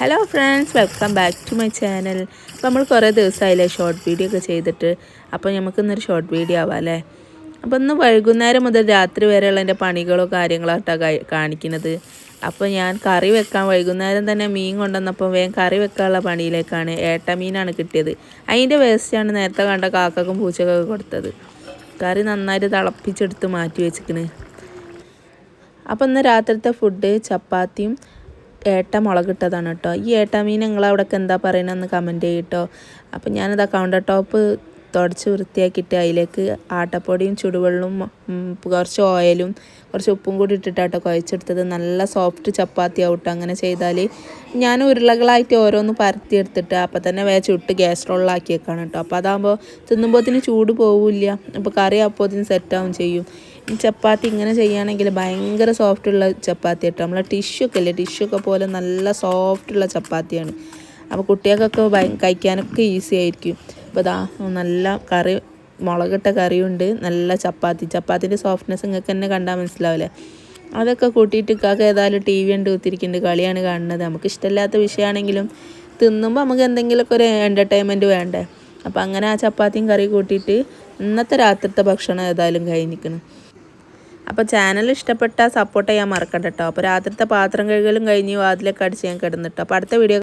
Hello friends, welcome back to my channel. അപ്പോൾ നമ്മൾ കുറേ ദിവസമായില്ലേ ഷോർട്ട് വീഡിയോ ഒക്കെ ചെയ്തിട്ട്. അപ്പോൾ നമുക്കിന്നൊരു ഷോർട്ട് വീഡിയോ ആവാം അല്ലേ. അപ്പോൾ ഇന്ന് വൈകുന്നേരം മുതൽ രാത്രി വരെയുള്ള എൻ്റെ പണികളോ കാര്യങ്ങളായിട്ടാണ് കാണിക്കുന്നത്. അപ്പോൾ ഞാൻ കറി വെക്കാൻ വൈകുന്നേരം തന്നെ മീൻ കൊണ്ടുവന്നപ്പോൾ വേഗം കറി വെക്കാനുള്ള പണിയിലേക്കാണ്. മീനാണ് കിട്ടിയത്. അതിൻ്റെ വേസ്റ്റാണ് നേരത്തെ കണ്ട കാക്കക്കും പൂച്ചക്കൊക്കെ കൊടുത്തത്. കറി നന്നായിട്ട് തിളപ്പിച്ചെടുത്ത് മാറ്റി വെച്ചിക്കണ്. അപ്പോൾ ഇന്ന് രാത്രിത്തെ ഫുഡ് ചപ്പാത്തിയും മുളകിട്ടതാണ് കേട്ടോ. ഈ മീൻ നിങ്ങളവിടെയൊക്കെ എന്താ പറയണമെന്ന് കമൻറ്റ് ചെയ്യട്ടോ. അപ്പോൾ ഞാനത് കൗണ്ടർ ടോപ്പ് തുടച്ച് വൃത്തിയാക്കിയിട്ട് അതിലേക്ക് ആട്ടപ്പൊടിയും ചുടുവെള്ളവും കുറച്ച് ഓയിലും കുറച്ച് ഉപ്പും കൂടി ഇട്ടിട്ടാട്ടോ കുഴച്ചെടുത്തത്. നല്ല സോഫ്റ്റ് ചപ്പാത്തി ആവട്ടോ. അങ്ങനെ ചെയ്താൽ ഞാൻ ഉരുളകളായിട്ട് ഓരോന്ന് പരത്തിയെടുത്തിട്ട് അപ്പോൾ തന്നെ ചുട്ട് ഗ്യാസ് റോളിലാക്കി വെക്കാണ് കേട്ടോ. അപ്പോൾ അതാകുമ്പോൾ തിന്നുമ്പോഴത്തിന് ചൂട് പോവില്ല. അപ്പോൾ കറി അപ്പോഴത്തിന് സെറ്റാവും ചെയ്യും. ഈ ചപ്പാത്തി ഇങ്ങനെ ചെയ്യുകയാണെങ്കിൽ ഭയങ്കര സോഫ്റ്റുള്ള ചപ്പാത്തി കേട്ടോ. നമ്മളെ ടിഷ്യൂ ഒക്കെ ഇല്ലേ, ടിഷ്യൂ ഒക്കെ പോലെ നല്ല സോഫ്റ്റുള്ള ചപ്പാത്തിയാണ്. അപ്പോൾ കുട്ടികൾക്കൊക്കെ കഴിക്കാനൊക്കെ ഈസി ആയിരിക്കും. അപ്പോൾ ഇതാ നല്ല കറി, മുളകിട്ട കറിയുണ്ട്, നല്ല ചപ്പാത്തിൻ്റെ സോഫ്റ്റ്നെസ് നിങ്ങൾക്ക് തന്നെ കണ്ടാൽ മനസ്സിലാവില്ലേ. അതൊക്കെ കൂട്ടിയിട്ട് ഇക്കാക്ക് ഏതായാലും TV ഉണ്ട് കുത്തിരിക്കുന്നുണ്ട്, കളിയാണ് കാണുന്നത്. നമുക്ക് ഇഷ്ടമില്ലാത്ത വിഷയമാണെങ്കിലും തിന്നുമ്പോൾ നമുക്ക് എന്തെങ്കിലുമൊക്കെ ഒരു എൻ്റർടൈൻമെൻറ്റ് വേണ്ടേ. അപ്പോൾ അങ്ങനെ ആ ചപ്പാത്തിയും കറി കൂട്ടിയിട്ട് ഇന്നത്തെ രാത്രിത്തെ ഭക്ഷണം ഏതായാലും കഴിഞ്ഞിരിക്കണം. അപ്പോൾ ചാനൽ ഇഷ്ടപ്പെട്ടാൽ സപ്പോർട്ട് ചെയ്യാൻ മറക്കണ്ട കേട്ടോ. അപ്പോൾ രാത്രിത്തെ പാത്രം കഴുകലും കഴിഞ്ഞ് വാതിലൊക്കെ അടിച്ച് ഞാൻ കിടന്നിട്ടോ. അപ്പോൾ അടുത്ത വീഡിയോ